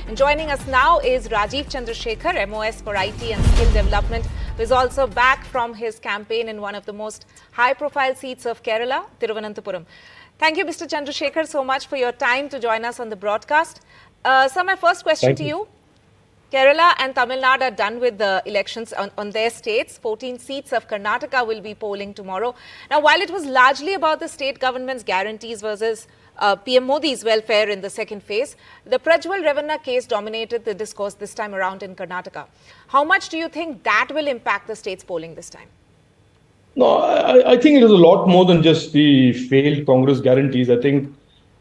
And joining us now is Rajiv Chandrasekhar, MOS for IT and Skill Development, who is also back from his campaign in one of the most high-profile seats of Kerala, Thiruvananthapuram. Thank you, Mr. Chandrasekhar, so much for your time to join us on the broadcast. So my first question to you. Kerala and Tamil Nadu are done with the elections on their states. 14 seats of Karnataka will be polling tomorrow. Now, while it was largely about the state government's guarantees versus PM Modi's welfare in the second phase, the Prajwal Revanna case dominated the discourse this time around in Karnataka. How much do you think that will impact the state's polling this time? No, I think it is a lot more than just the failed Congress guarantees. I think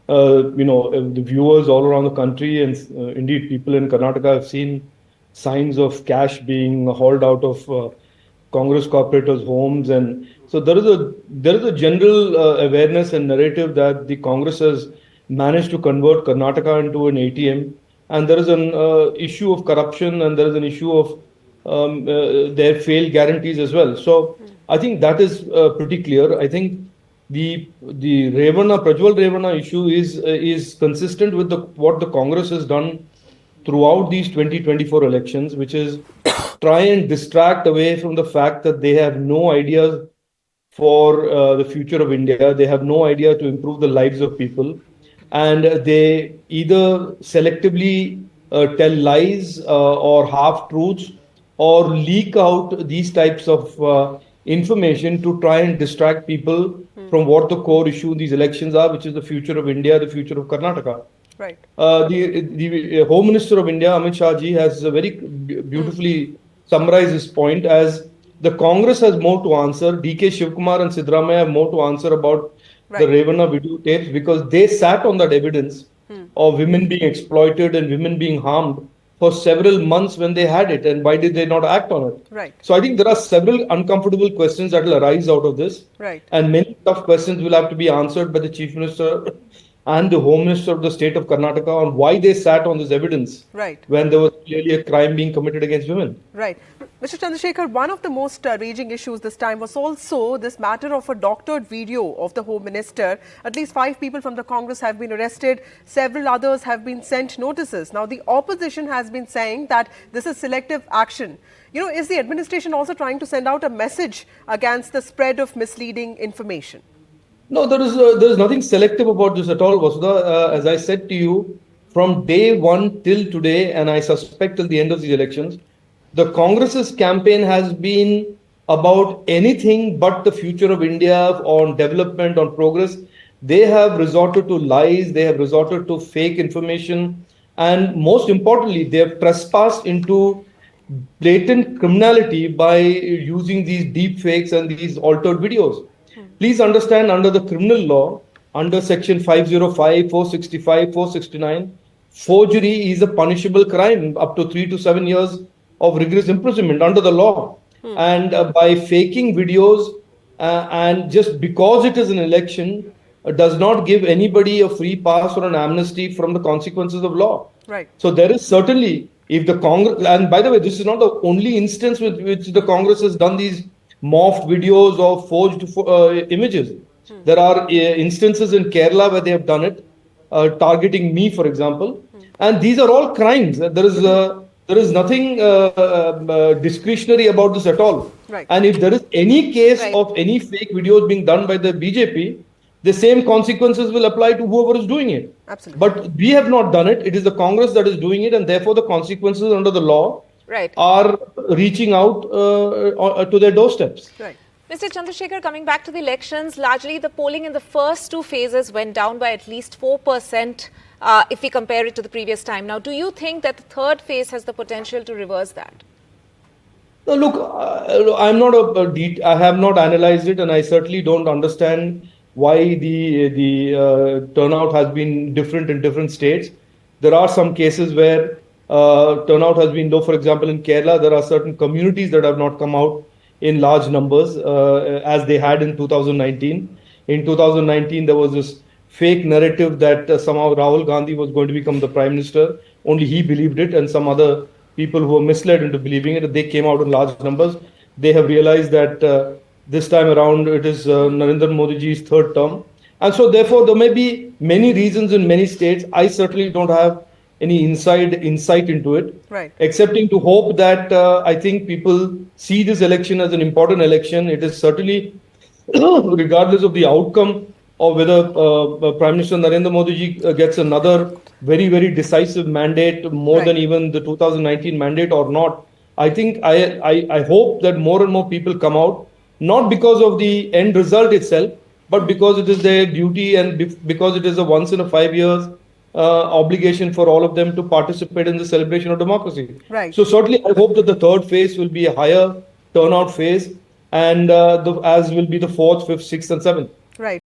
the viewers all around the country and indeed people in Karnataka have seen signs of cash being hauled out of Congress corporators' homes, and so there is a general awareness and narrative that the Congress has managed to convert Karnataka into an ATM, and there is an issue of corruption, and there is an issue of their failed guarantees as well. So I think that is pretty clear. I think the Prajwal Revanna issue is consistent with what the Congress has done throughout these 2024 elections, which is try and distract away from the fact that they have no idea for the future of India. They have no idea to improve the lives of people, and they either selectively tell lies or half truths or leak out these types of information to try and distract people from what the core issue in these elections are, which is the future of India, the future of Karnataka. Right. The Home Minister of India, Amit Shah ji, has very beautifully summarized this point as the Congress has more to answer. DK Shivkumar and Siddaramaiah have more to answer about the Revanna video tapes because they sat on that evidence of women being exploited and women being harmed for several months when they had it, and why did they not act on it? Right. So I think there are several uncomfortable questions that will arise out of this. Right. And many tough questions will have to be answered by the Chief Minister and the Home Minister of the state of Karnataka on why they sat on this evidence when there was clearly a crime being committed against women. Right. Mr. Chandrasekhar, one of the most raging issues this time was also this matter of a doctored video of the Home Minister. At least 5 people from the Congress have been arrested. Several others have been sent notices. Now, the opposition has been saying that this is selective action. Is the administration also trying to send out a message against the spread of misleading information? No, there is nothing selective about this at all, Vasudha. As I said to you, from day one till today, and I suspect till the end of these elections, the Congress's campaign has been about anything but the future of India, on development, on progress. They have resorted to lies, they have resorted to fake information, and most importantly, they have trespassed into blatant criminality by using these deep fakes and these altered videos. Please understand, under the criminal law, under section 505, 465, 469, forgery is a punishable crime up to 3 to 7 years of rigorous imprisonment under the law. And by faking videos and just because it is an election does not give anybody a free pass or an amnesty from the consequences of law. Right. So there is certainly, if the Congress, and by the way, this is not the only instance with which the Congress has done these morphed videos or forged images. There are instances in Kerala where they have done it, targeting me, for example. And these are all crimes. There is nothing discretionary about this at all. Right. And if there is any case of any fake videos being done by the BJP, the same consequences will apply to whoever is doing it. Absolutely. But we have not done it. It is the Congress that is doing it, and therefore the consequences under the law are reaching out to their doorsteps. Right. Mr. Chandrasekhar, coming back to the elections, largely the polling in the first 2 phases went down by at least 4% if we compare it to the previous time. Now, do you think that the third phase has the potential to reverse that? No, look, I have not analyzed it, and I certainly don't understand why the turnout has been different in different states. There are some cases where turnout has been low. For example, in Kerala, there are certain communities that have not come out in large numbers as they had in 2019. In 2019, there was this fake narrative that somehow Rahul Gandhi was going to become the Prime Minister. Only he believed it, and some other people who were misled into believing it. They came out in large numbers. They have realized that this time around it is Narendra Modi ji's third term. And so therefore, there may be many reasons in many states. I certainly don't have any insight into it. Right. Excepting to hope that I think people see this election as an important election. It is certainly, regardless of the outcome or whether Prime Minister Narendra Modi ji gets another very, very decisive mandate, more Right. than even the 2019 mandate or not. I think I hope that more and more people come out, not because of the end result itself, but because it is their duty and because it is a once in a 5 years obligation for all of them to participate in the celebration of democracy. Right. So certainly, I hope that the third phase will be a higher turnout phase, and as will be the fourth, fifth, sixth, and seventh. Right.